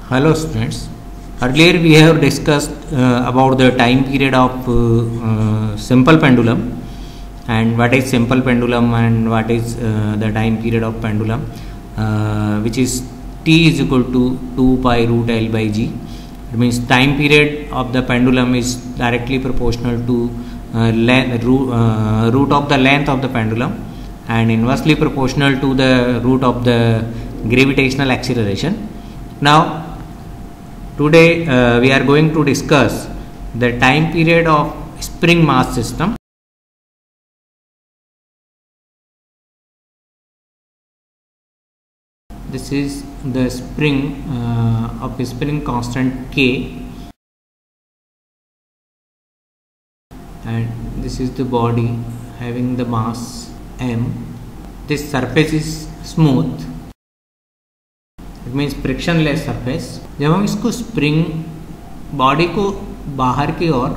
Hello students. Earlier we have discussed about the time period of simple pendulum and what is simple pendulum and what is the time period of pendulum, which is t is equal to 2 pi root L by g. It means time period of the pendulum is directly proportional to root of the length of the pendulum and inversely proportional to the root of the gravitational acceleration. Now today we are going to discuss the time period of spring mass system. This is the spring of spring constant K, and this is the body having the mass M. This surface is smooth. It means frictionless surface. जब हम इसको spring body को बाहर की ओर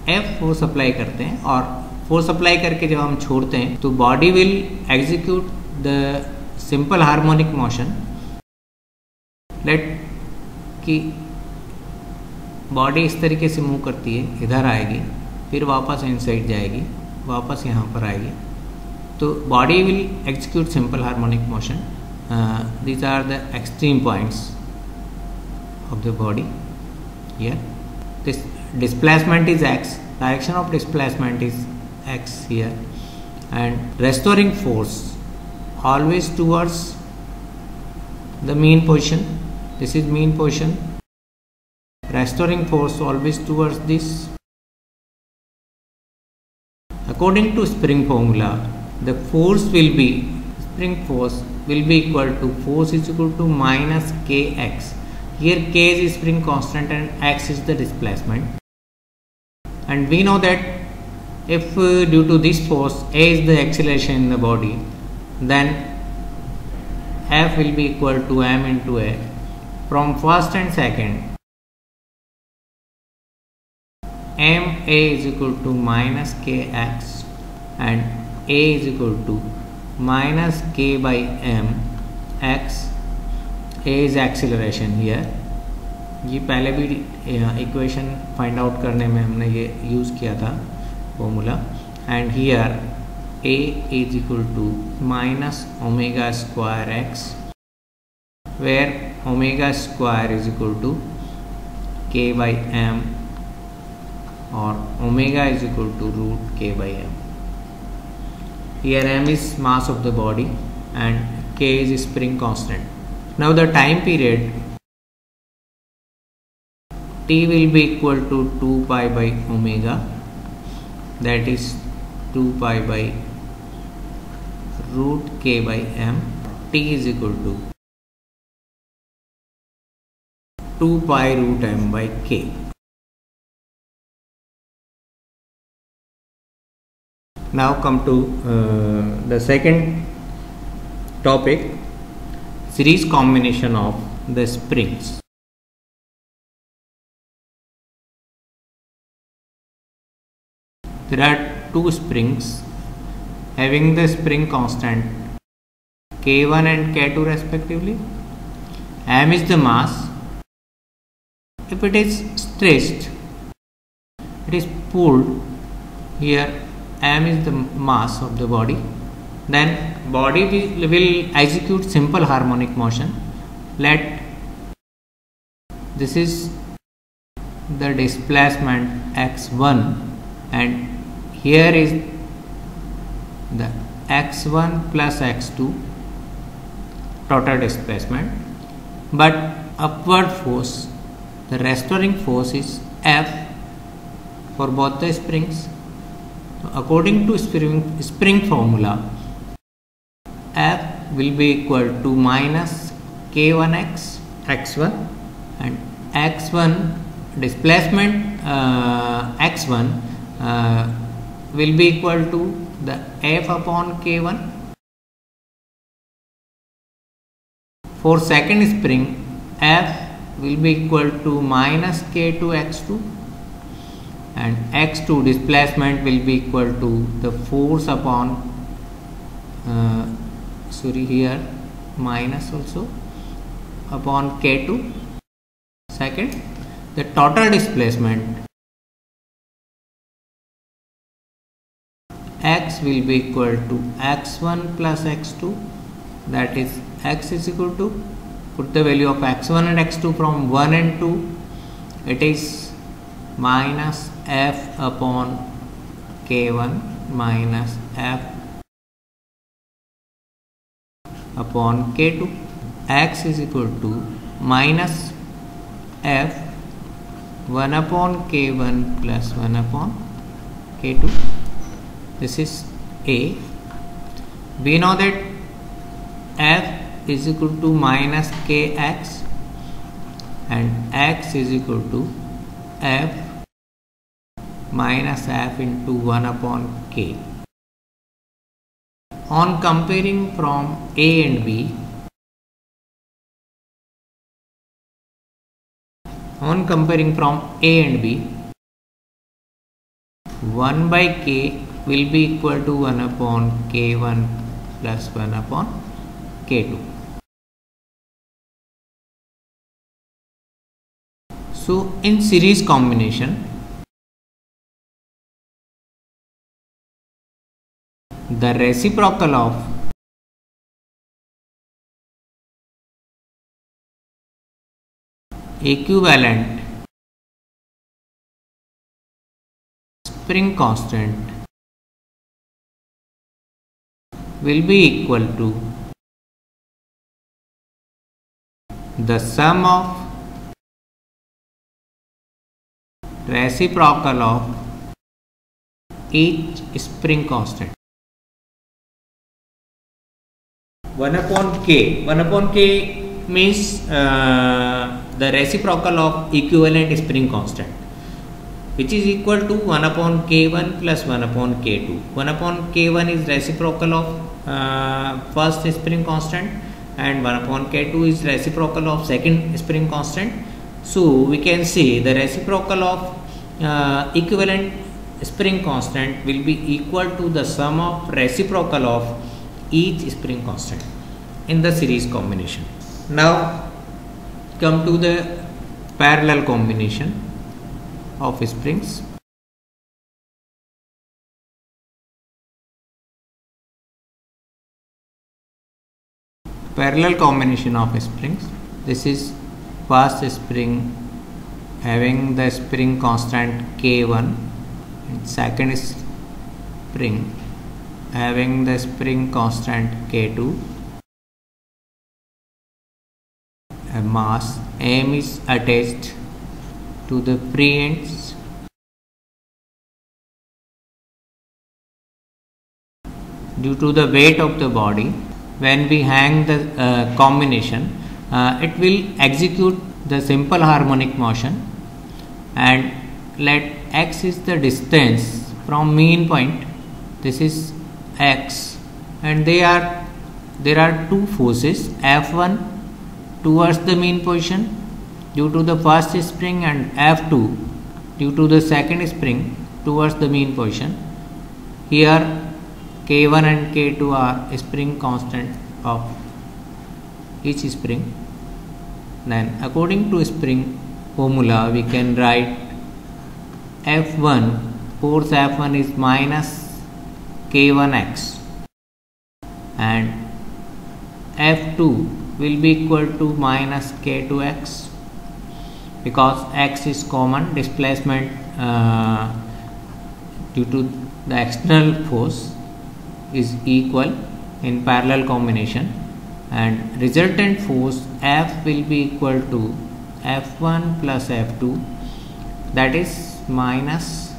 F force apply करते हैं और force apply करके जब हम छोड़ते हैं तो body will execute the simple harmonic motion. Let कि बॉडी इस तरीके से मूव करती है, इधर आएगी, फिर वापस इनसाइड जाएगी, वापस यहाँ पर आएगी, तो body will execute simple harmonic motion. These are the extreme points of the body. Here this displacement is x, direction of displacement is x here, and restoring force always towards the mean position. This is mean position. Restoring force always towards this. According to spring formula, the force will be spring force will be equal to force is equal to minus kx. Here k is spring constant and x is the displacement, and we know that if due to this force a is the acceleration in the body, then F will be equal to m into a. From first and second, ma is equal to minus kx and a is equal to minus k by m x. a is acceleration here. ये पहले भी equation find out करने में हमने ये use किया था formula. And here a is equal to minus omega square x, where omega square is equal to k by m, or omega is equal to root k by m. Here m is mass of the body and k is spring constant. Now the time period t will be equal to 2 pi by omega, that is 2 pi by root k by m. T is equal to 2 pi root m by k. Now come to the second topic, series combination of the springs. There are two springs having the spring constant K1 and K2 respectively. M is the mass. If it is stretched, it is pulled. Here m is the mass of the body, then body will execute simple harmonic motion. Let this is the displacement x1, and here is the x1 plus x2 total displacement, but upward force, the restoring force is F for both the springs. According to spring formula, F will be equal to minus k1x x1, and x1 displacement x1 will be equal to the F upon k1. For second spring, F will be equal to minus k2 x2, and x2 displacement will be equal to the force upon here minus also upon K2 Second, the total displacement x will be equal to x1 plus x2, that is x is equal to, put the value of x1 and x2 from 1 and 2, it is minus f upon k1 minus f upon k2. X is equal to minus f 1 upon k1 plus 1 upon k2. This is A. We know that f is equal to minus kx and x is equal to f minus f into 1 upon k. On comparing from A and B, on comparing from A and B, 1 by k will be equal to 1 upon k1 plus 1 upon k2. So in series combination, the reciprocal of equivalent spring constant will be equal to the sum of reciprocal of each spring constant. 1 upon k means the reciprocal of equivalent spring constant, which is equal to 1 upon k1 plus 1 upon k2. 1 upon k1 is reciprocal of first spring constant and 1 upon k2 is reciprocal of second spring constant. So we can say the reciprocal of equivalent spring constant will be equal to the sum of reciprocal of each spring constant in the series combination. Now come to the parallel combination of springs. Parallel combination of springs. This is first spring having the spring constant k1 and second spring having the spring constant k2. A mass m is attached to the free ends. Due to the weight of the body, when we hang the combination, it will execute the simple harmonic motion, and let x is the distance from mean point. This is x, and there are two forces, F1 towards the mean position due to the first spring and F2 due to the second spring towards the mean position. Here K1 and K2 are spring constant of each spring. Then according to spring formula we can write F1, force F1 is minus K1x and F2 will be equal to minus K2x, because x is common, displacement due to the external force is equal in parallel combination, and resultant force F will be equal to F1 plus F2, that is minus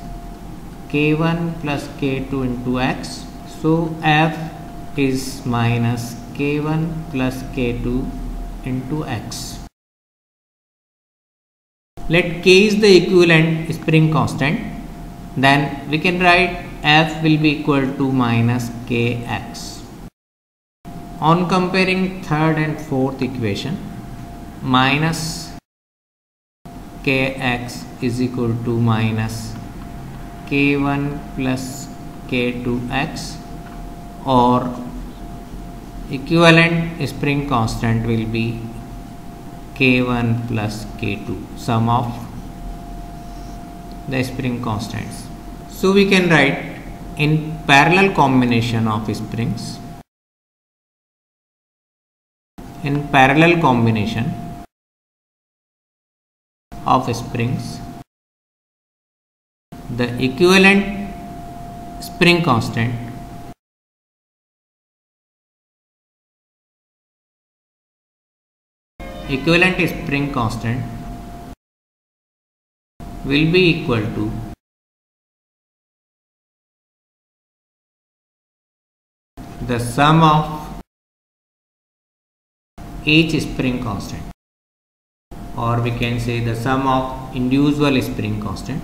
K1 plus K2 into x. So F is minus K1 plus K2 into x. Let K is the equivalent spring constant, then we can write F will be equal to minus Kx. On comparing third and fourth equation, minus Kx is equal to minus K1 plus K2x, or equivalent spring constant will be K1 plus K2, sum of the spring constants. So we can write in parallel combination of springs, in parallel combination of springs, the equivalent spring constant will be equal to the sum of each spring constant, or we can say the sum of individual spring constant.